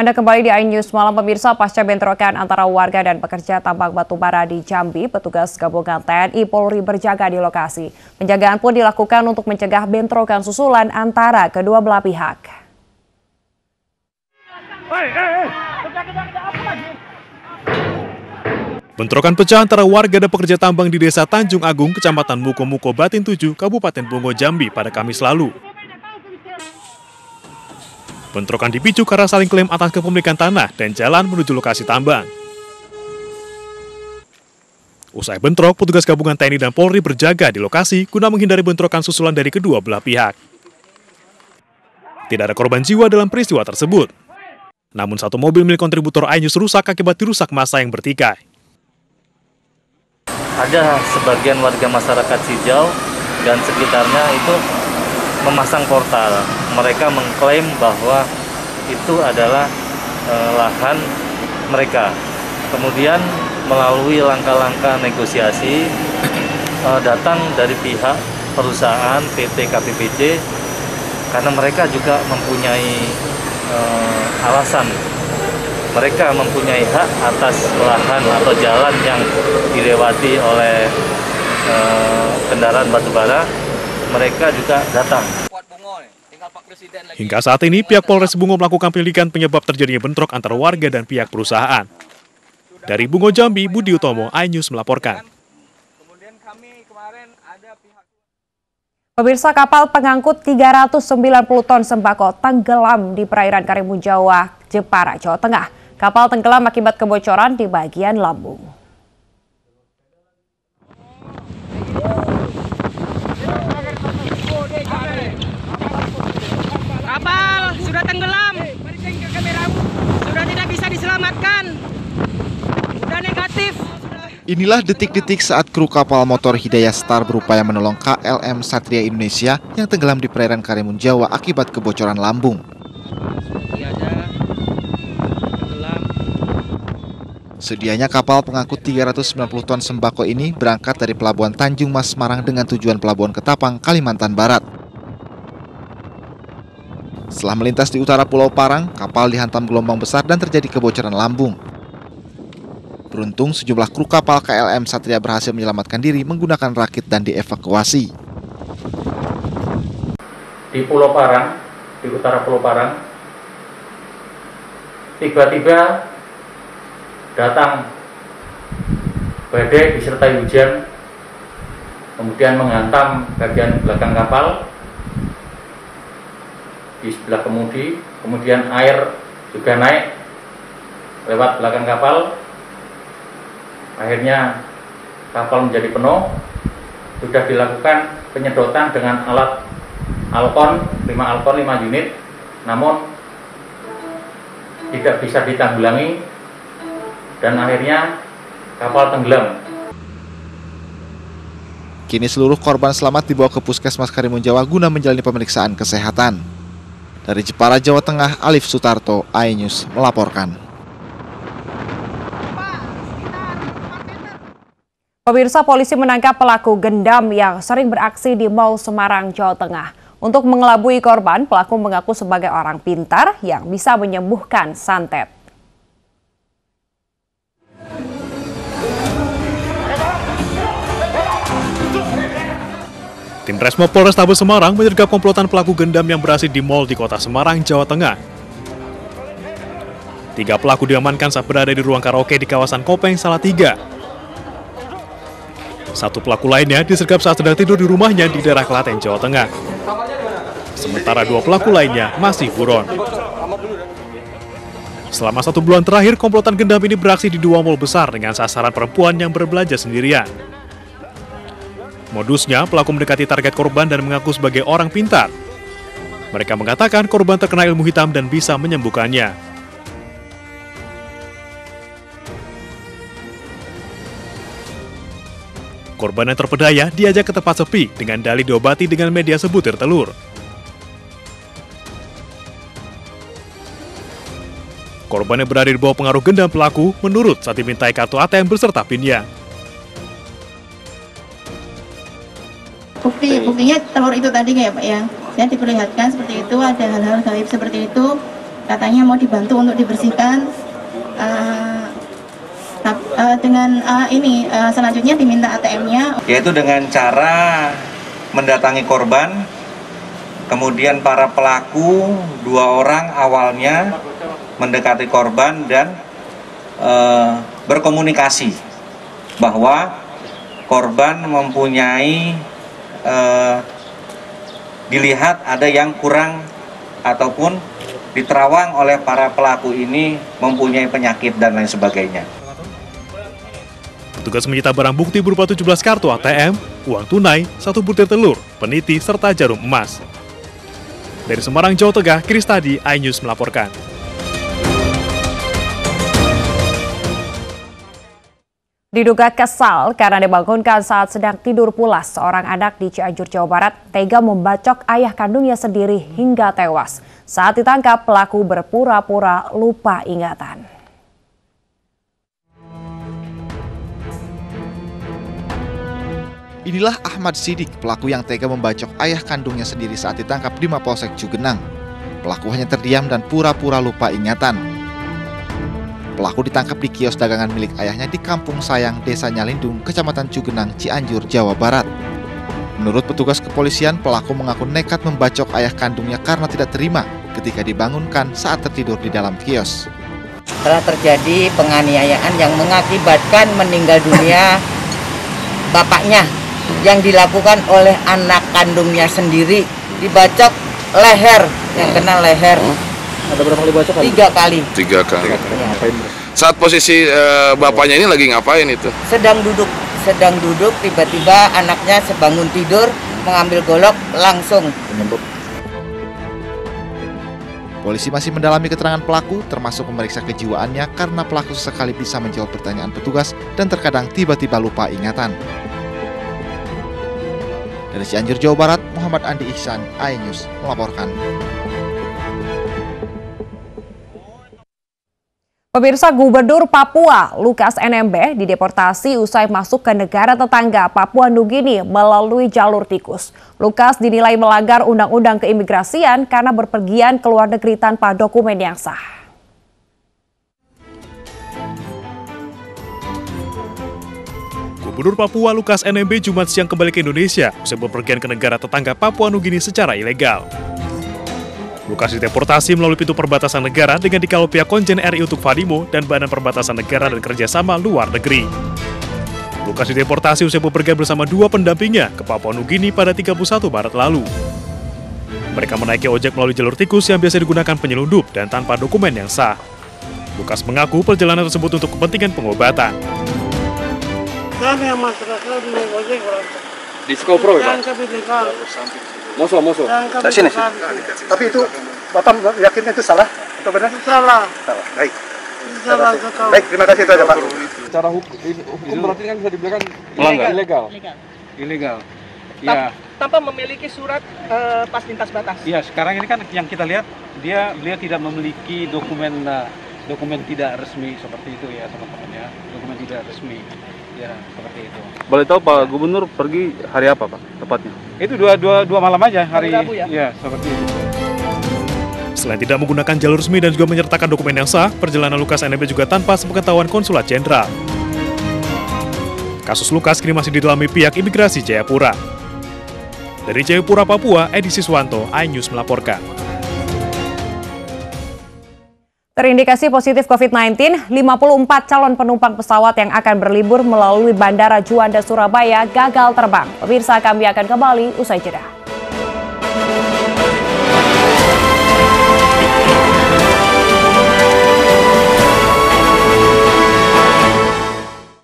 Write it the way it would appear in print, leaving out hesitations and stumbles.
Anda kembali di iNews Malam pemirsa. Pasca bentrokan antara warga dan pekerja tambang batubara di Jambi, petugas gabungan TNI Polri berjaga di lokasi. Penjagaan pun dilakukan untuk mencegah bentrokan susulan antara kedua belah pihak. Bentrokan pecah antara warga dan pekerja tambang di Desa Tanjung Agung, Kecamatan Muko-Muko, Batin 7, Kabupaten Bungo, Jambi pada Kamis lalu. Bentrokan dipicu karena saling klaim atas kepemilikan tanah dan jalan menuju lokasi tambang. Usai bentrok, petugas gabungan TNI dan Polri berjaga di lokasi guna menghindari bentrokan susulan dari kedua belah pihak. Tidak ada korban jiwa dalam peristiwa tersebut. Namun satu mobil milik kontributor iNews rusak akibat dirusak massa yang bertikai. Ada sebagian warga masyarakat Sijau dan sekitarnya itu memasang portal. Mereka mengklaim bahwa itu adalah lahan mereka. Kemudian melalui langkah-langkah negosiasi datang dari pihak perusahaan PT KPPJ karena mereka juga mempunyai alasan. Mereka mempunyai hak atas lahan atau jalan yang dilewati oleh kendaraan batubara. Mereka juga datang. Hingga saat ini, pihak Polres Bungo melakukan penyelidikan penyebab terjadinya bentrok antara warga dan pihak perusahaan. Dari Bungo, Jambi, Budi Utomo, iNews melaporkan. Pemirsa, kapal pengangkut 390 ton sembako tenggelam di perairan Karimun Jawa, Jepara, Jawa Tengah. Kapal tenggelam akibat kebocoran di bagian lambung. Kapal sudah tenggelam, sudah tidak bisa diselamatkan, sudah negatif. Inilah detik-detik saat kru kapal motor Hidayah Star berupaya menolong KLM Satria Indonesia yang tenggelam di perairan Karimun Jawa akibat kebocoran lambung. Sedianya kapal pengangkut 390 ton sembako ini berangkat dari Pelabuhan Tanjung Mas Semarang dengan tujuan Pelabuhan Ketapang, Kalimantan Barat. Setelah melintas di utara Pulau Parang, kapal dihantam gelombang besar dan terjadi kebocoran lambung. Beruntung sejumlah kru kapal KLM Satria berhasil menyelamatkan diri menggunakan rakit dan dievakuasi. Di Pulau Parang, di utara Pulau Parang, tiba-tiba datang badai disertai hujan, kemudian menghantam bagian belakang kapal di sebelah kemudi, kemudian air juga naik lewat belakang kapal. Akhirnya kapal menjadi penuh. Sudah dilakukan penyedotan dengan alat Alkon 5 unit, namun tidak bisa ditanggulangi dan akhirnya kapal tenggelam. Kini seluruh korban selamat dibawa ke Puskesmas Karimun Jawa guna menjalani pemeriksaan kesehatan. Dari Jepara, Jawa Tengah, Alif Sutarto, iNews melaporkan. Pemirsa, polisi menangkap pelaku gendam yang sering beraksi di Mall Semarang, Jawa Tengah. Untuk mengelabui korban, pelaku mengaku sebagai orang pintar yang bisa menyembuhkan santet. Tim Resmo Polrestabes Semarang menyergap komplotan pelaku gendam yang beraksi di mal di kota Semarang, Jawa Tengah. 3 pelaku diamankan saat berada di ruang karaoke di kawasan Kopeng, Salatiga. 1 pelaku lainnya disergap saat sedang tidur di rumahnya di daerah Klaten, Jawa Tengah. Sementara 2 pelaku lainnya masih buron. Selama 1 bulan terakhir, komplotan gendam ini beraksi di 2 mal besar dengan sasaran perempuan yang berbelanja sendirian. Modusnya, pelaku mendekati target korban dan mengaku sebagai orang pintar. Mereka mengatakan korban terkena ilmu hitam dan bisa menyembuhkannya. Korban yang terpedaya diajak ke tempat sepi dengan dalih diobati dengan media sebutir telur. Korban yang berada di bawah pengaruh gendam pelaku menurut saat dimintai kartu ATM beserta PIN-nya. Buktinya telur itu tadi ya Pak ya, saya diperlihatkan seperti itu, ada hal-hal gaib seperti itu, katanya mau dibantu untuk dibersihkan. Selanjutnya diminta ATM-nya. Yaitu dengan cara mendatangi korban, kemudian para pelaku 2 orang awalnya mendekati korban dan berkomunikasi bahwa korban mempunyai dilihat ada yang kurang ataupun diterawang oleh para pelaku ini mempunyai penyakit dan lain sebagainya. Petugas menyita barang bukti berupa 17 kartu ATM, uang tunai, 1 butir telur, peniti, serta jarum emas. Dari Semarang, Jawa Tengah, Kristadi, iNews melaporkan. Diduga kesal karena dibangunkan saat sedang tidur pulas, seorang anak di Cianjur, Jawa Barat tega membacok ayah kandungnya sendiri hingga tewas. Saat ditangkap, pelaku berpura-pura lupa ingatan. Inilah Ahmad Sidik, pelaku yang tega membacok ayah kandungnya sendiri saat ditangkap di Mapolsek Cugenang. Pelaku hanya terdiam dan pura-pura lupa ingatan. Pelaku ditangkap di kios dagangan milik ayahnya di Kampung Sayang, Desa Nyalindung, Kecamatan Cugenang, Cianjur, Jawa Barat. Menurut petugas kepolisian, pelaku mengaku nekat membacok ayah kandungnya karena tidak terima ketika dibangunkan saat tertidur di dalam kios. Telah terjadi penganiayaan yang mengakibatkan meninggal dunia bapaknya yang dilakukan oleh anak kandungnya sendiri, dibacok leher, yang kena leher. Ada berapa kali bacok? 3 kali. 3 kali. Ngapain? Saat posisi bapaknya ini lagi ngapain itu? Sedang duduk, tiba-tiba anaknya sebangun tidur, mengambil golok, langsung menembak. Polisi masih mendalami keterangan pelaku, termasuk memeriksa kejiwaannya karena pelaku sesekali bisa menjawab pertanyaan petugas dan terkadang tiba-tiba lupa ingatan. Dari Cianjur, Jawa Barat, Muhammad Andi Ihsan, iNews melaporkan. Pemirsa, Gubernur Papua Lukas NMB dideportasi usai masuk ke negara tetangga Papua Nugini melalui jalur tikus. Lukas dinilai melanggar undang-undang keimigrasian karena berpergian ke luar negeri tanpa dokumen yang sah. Gubernur Papua Lukas NMB Jumat siang kembali ke Indonesia usai bepergian ke negara tetangga Papua Nugini secara ilegal. Lukas dideportasi melalui pintu perbatasan negara dengan dikawal pihak konjen RI untuk Fadimo dan Badan Perbatasan Negara dan Kerjasama Luar Negeri. Lukas dideportasi usai bepergian bersama 2 pendampingnya ke Papua Nugini pada 31 Maret lalu. Mereka menaiki ojek melalui jalur tikus yang biasa digunakan penyelundup dan tanpa dokumen yang sah. Lukas mengaku perjalanan tersebut untuk kepentingan pengobatan. Diskopro ya, Pak? Moso. Dari sini. Tapi itu Bapak yakin itu salah atau benar? Salah. Baik. Baik, terima kasih itu aja, Pak. Secara hukum berarti kan bisa dibilang ilegal. Ya. Tanpa memiliki surat pas lintas batas. Iya, sekarang ini kan yang kita lihat dia tidak memiliki dokumen tidak resmi seperti itu ya teman-teman ya. Dokumen tidak resmi. Ya, seperti itu. Boleh tahu Pak Gubernur pergi hari apa Pak tepatnya? Itu dua malam aja hari Rabu ya? Ya, seperti itu. Selain tidak menggunakan jalur resmi dan juga menyertakan dokumen yang sah, perjalanan Lukas NMB juga tanpa sepengetahuan konsulat jenderal. Kasus Lukas kini masih didalami pihak imigrasi Jayapura. Dari Jayapura, Papua, Edi Siswanto, iNews melaporkan. Terindikasi positif COVID-19, 54 calon penumpang pesawat yang akan berlibur melalui Bandara Juanda, Surabaya gagal terbang. Pemirsa, kami akan kembali usai jeda.